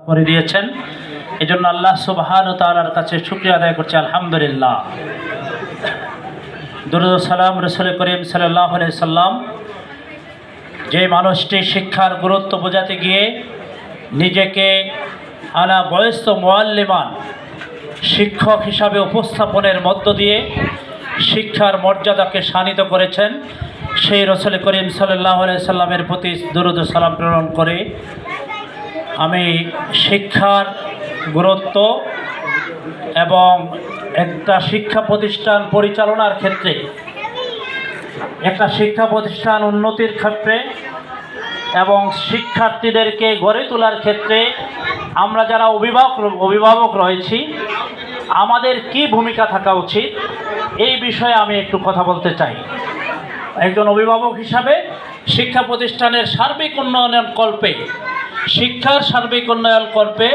করে দিয়েছেন। এজন্য আল্লাহ সুবহানাহু ওয়া তাআলার কাছে শুকরিয়া আদায় করছি, আলহামদুলিল্লাহ। দুরূদ ও সালাম রাসূল করিম সাল্লাল্লাহু আলাইহি সাল্লাম, যে মানুষটি শিক্ষার গুরুত্ব বোঝাতে গিয়ে নিজেকে আনা বয়স্ত মুআল্লিমান শিক্ষক হিসাবে উপস্থাপনের মধ্য দিয়ে শিক্ষার মর্যাদাকে শানিত করেছেন, সেই রাসূল করিম সাল্লাল্লাহু আলাইহি সাল্লামের প্রতি দুরূদ ও সালাম প্রেরণ করে আমি শিক্ষার গুরুত্ব এবং একটা শিক্ষা প্রতিষ্ঠান পরিচালনার ক্ষেত্রে, একটা শিক্ষা প্রতিষ্ঠান উন্নতির ক্ষেত্রে এবং শিক্ষার্থীদেরকে গড়ে তোলার ক্ষেত্রে আমরা যারা অভিভাবক রয়েছি আমাদের কি ভূমিকা থাকা উচিত, এই বিষয়ে আমি একটু কথা বলতে চাই। একজন অভিভাবক হিসাবে শিক্ষা প্রতিষ্ঠানের সার্বিক উন্নয়নের কল্পে, শিক্ষার সার্বিক উন্নয়ন কল্পে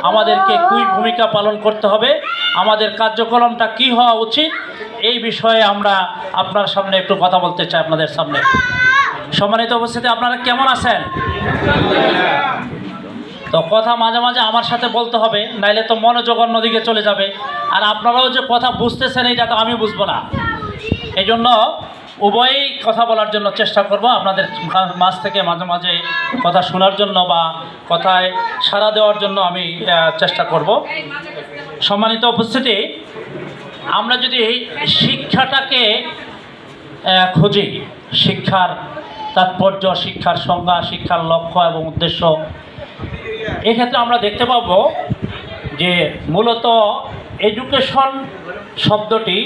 আমাদেরকে কি ভূমিকা পালন করতে হবে, আমাদের কার্যক্রমটা কি হওয়া উচিত, এই বিষয়ে আমরা আপনার সামনে একটু কথা বলতে চাই। আপনাদের সামনে সম্মানিত উপস্থিতি, আপনারা কেমন আছেন? তো কথা মাঝে মাঝে আমার সাথে বলতে হবে, নাইলে তো মনোযোগ অন্যদিকে চলে যাবে, আর আপনারাও যে কথা বুঝতেছেন এটা তো আমি বুঝবো না। এই জন্য উভয়ই কথা বলার জন্য চেষ্টা করব, আপনাদের মাঝ থেকে মাঝে মাঝে কথা শোনার জন্য বা কথায় সাড়া দেওয়ার জন্য আমি চেষ্টা করব। সম্মানিত উপস্থিতি, আমরা যদি শিক্ষাটাকে খুঁজি, শিক্ষার তাৎপর্য, শিক্ষার সংজ্ঞা, শিক্ষার লক্ষ্য এবং উদ্দেশ্য, এক্ষেত্রে আমরা দেখতে পাব যে মূলত এডুকেশন শব্দটি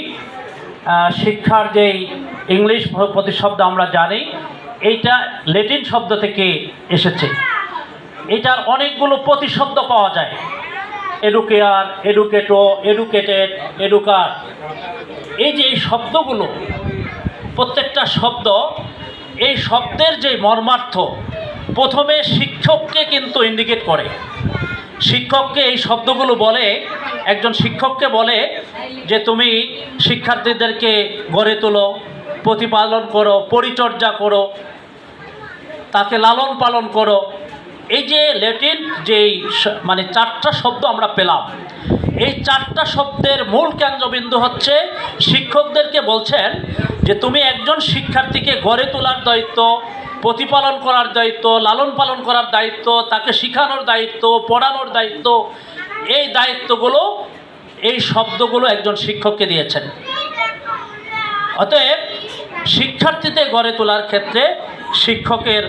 শিক্ষার যেই ইংলিশ প্রতিশব্দ আমরা জানি, এইটা ল্যাটিন শব্দ থেকে এসেছে। এটার অনেকগুলো প্রতিশব্দ পাওয়া যায়, এডুকেয়ার, এডুকেটো, এডুকেটেড, এডুকার। এই যে এই শব্দগুলো, প্রত্যেকটা শব্দ, এই শব্দের যে মর্মার্থ প্রথমে শিক্ষককে কিন্তু ইন্ডিকেট করে। শিক্ষককে এই শব্দগুলো বলে, একজন শিক্ষককে বলে যে তুমি শিক্ষার্থীদেরকে গড়ে তোলো, প্রতিপালন করো, পরিচর্যা করো, তাকে লালন পালন করো। এই যে ল্যাটিন যেই মানে চারটা শব্দ আমরা পেলাম, এই চারটা শব্দের মূল কেন্দ্রবিন্দু হচ্ছে শিক্ষকদেরকে বলছেন যে তুমি একজন শিক্ষার্থীকে গড়ে তোলার দায়িত্ব, প্রতিপালন করার দায়িত্ব, লালন পালন করার দায়িত্ব, তাকে শেখানোর দায়িত্ব, পড়ানোর দায়িত্ব, এই দায়িত্বগুলো, এই শব্দগুলো একজন শিক্ষককে দিয়েছেন। অতএব শিক্ষার্থীদের গড়ে তোলার ক্ষেত্রে শিক্ষকের